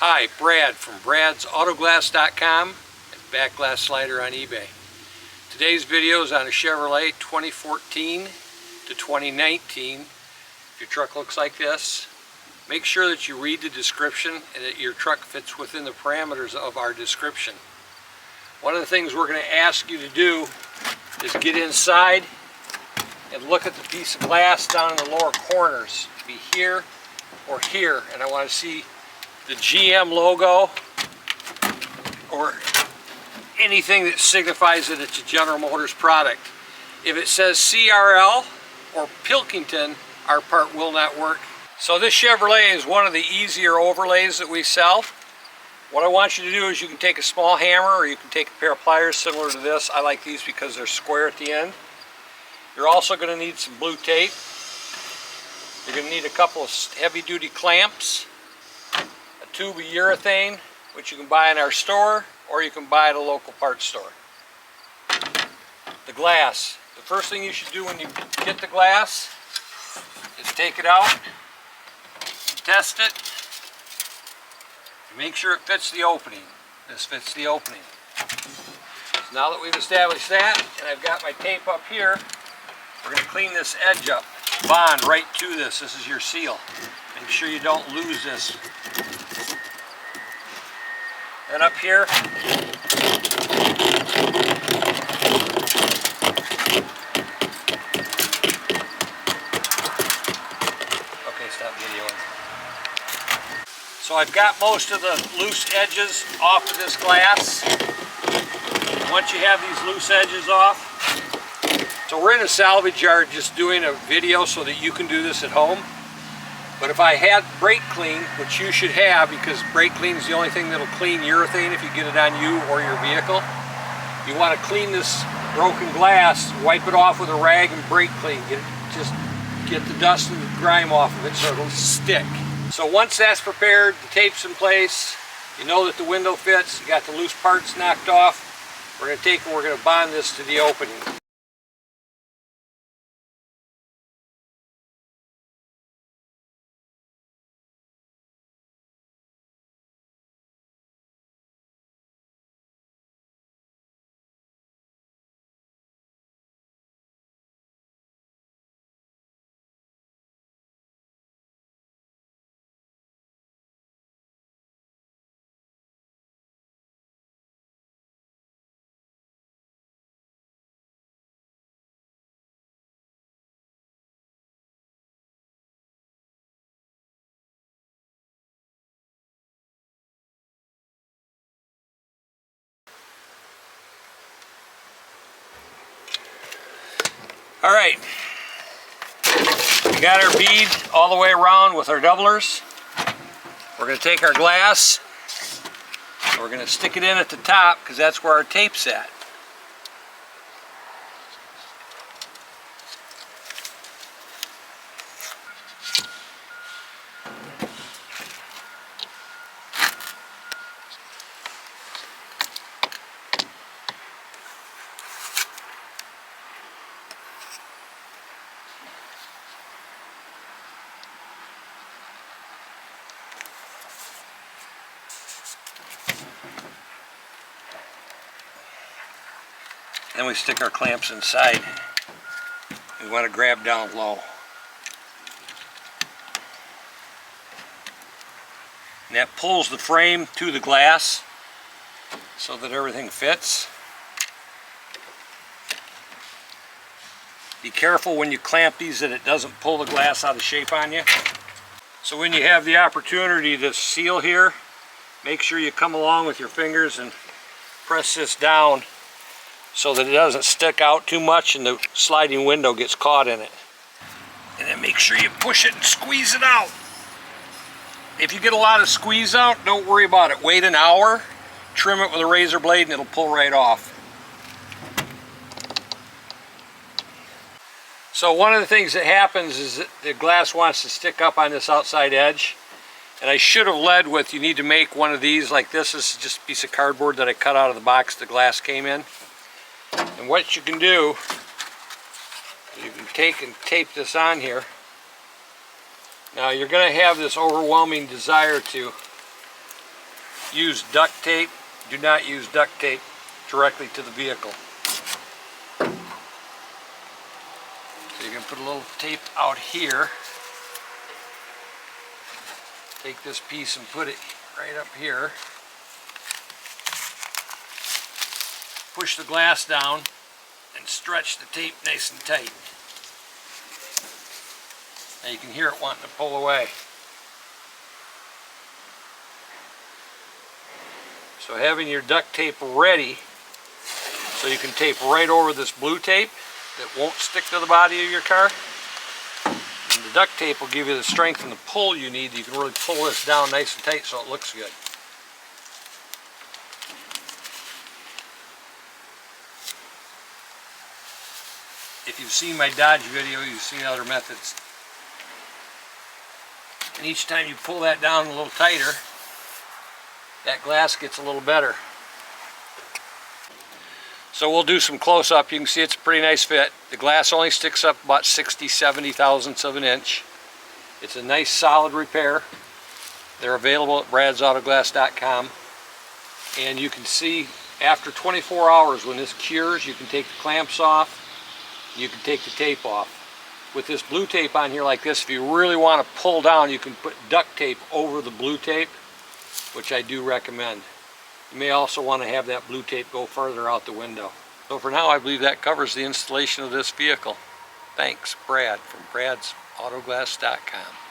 Hi, Brad from bradsautoglass.com and Backglass Slider on eBay. Today's video is on a Chevrolet 2014 to 2019. If your truck looks like this, make sure that you read the description and that your truck fits within the parameters of our description. One of the things we're going to ask you to do is get inside and look at the piece of glass down in the lower corners. Be here or here, and I want to see the GM logo or anything that signifies that it's a General Motors product. If it says CRL or Pilkington, our part will not work. So this Chevrolet is one of the easier overlays that we sell. What I want you to do is you can take a small hammer or you can take a pair of pliers similar to this. I like these because they're square at the end. You're also going to need some blue tape. You're going to need a couple of heavy-duty clamps, a tube of urethane, which you can buy in our store or you can buy at a local parts store. The glass. The first thing you should do when you get the glass is take it out, test it, and make sure it fits the opening. This fits the opening. So now that we've established that, and I've got my tape up here, we're going to clean this edge up. Bond right to this. This is your seal. Make sure you don't lose this. Then up here, okay, stop videoing. So I've got most of the loose edges off of this glass. Once you have these loose edges off, so we're in a salvage yard just doing a video so that you can do this at home. But if I had brake clean, which you should have because brake clean is the only thing that'll clean urethane if you get it on you or your vehicle, you want to clean this broken glass, wipe it off with a rag and brake clean. Just get the dust and the grime off of it so it'll stick. So once that's prepared, the tape's in place, you know that the window fits, you got the loose parts knocked off, we're going to take and we're going to bond this to the opening. All right, we got our bead all the way around with our doublers. We're going to take our glass, and we're going to stick it in at the top because that's where our tape's at. Then we stick our clamps inside. We want to grab down low. And that pulls the frame to the glass so that everything fits. Be careful when you clamp these that it doesn't pull the glass out of shape on you. So when you have the opportunity to seal here, make sure you come along with your fingers and press this down so that it doesn't stick out too much and the sliding window gets caught in it. And then make sure you push it and squeeze it out. If you get a lot of squeeze out, don't worry about it. Wait an hour, trim it with a razor blade and it'll pull right off. So one of the things that happens is that the glass wants to stick up on this outside edge. And I should have led with, you need to make one of these like this. This is just a piece of cardboard that I cut out of the box the glass came in. And what you can do, you can take and tape this on here. Now you're going to have this overwhelming desire to use duct tape. Do not use duct tape directly to the vehicle. So you can put a little tape out here. Take this piece and put it right up here. Push the glass down and stretch the tape nice and tight. Now you can hear it wanting to pull away. So having your duct tape ready, so you can tape right over this blue tape that won't stick to the body of your car. And the duct tape will give you the strength and the pull you need. You can really pull this down nice and tight so it looks good. If you've seen my Dodge video, you've seen other methods. And each time you pull that down a little tighter, that glass gets a little better. So we'll do some close-up. You can see it's a pretty nice fit. The glass only sticks up about 60-70 thousandths of an inch. It's a nice solid repair. They're available at bradsautoglass.com. And you can see after 24 hours when this cures, you can take the clamps off. You can take the tape off. With this blue tape on here like this, if you really want to pull down, you can put duct tape over the blue tape, which I do recommend. You may also want to have that blue tape go further out the window. So for now, I believe that covers the installation of this vehicle. Thanks, Brad from bradsautoglass.com.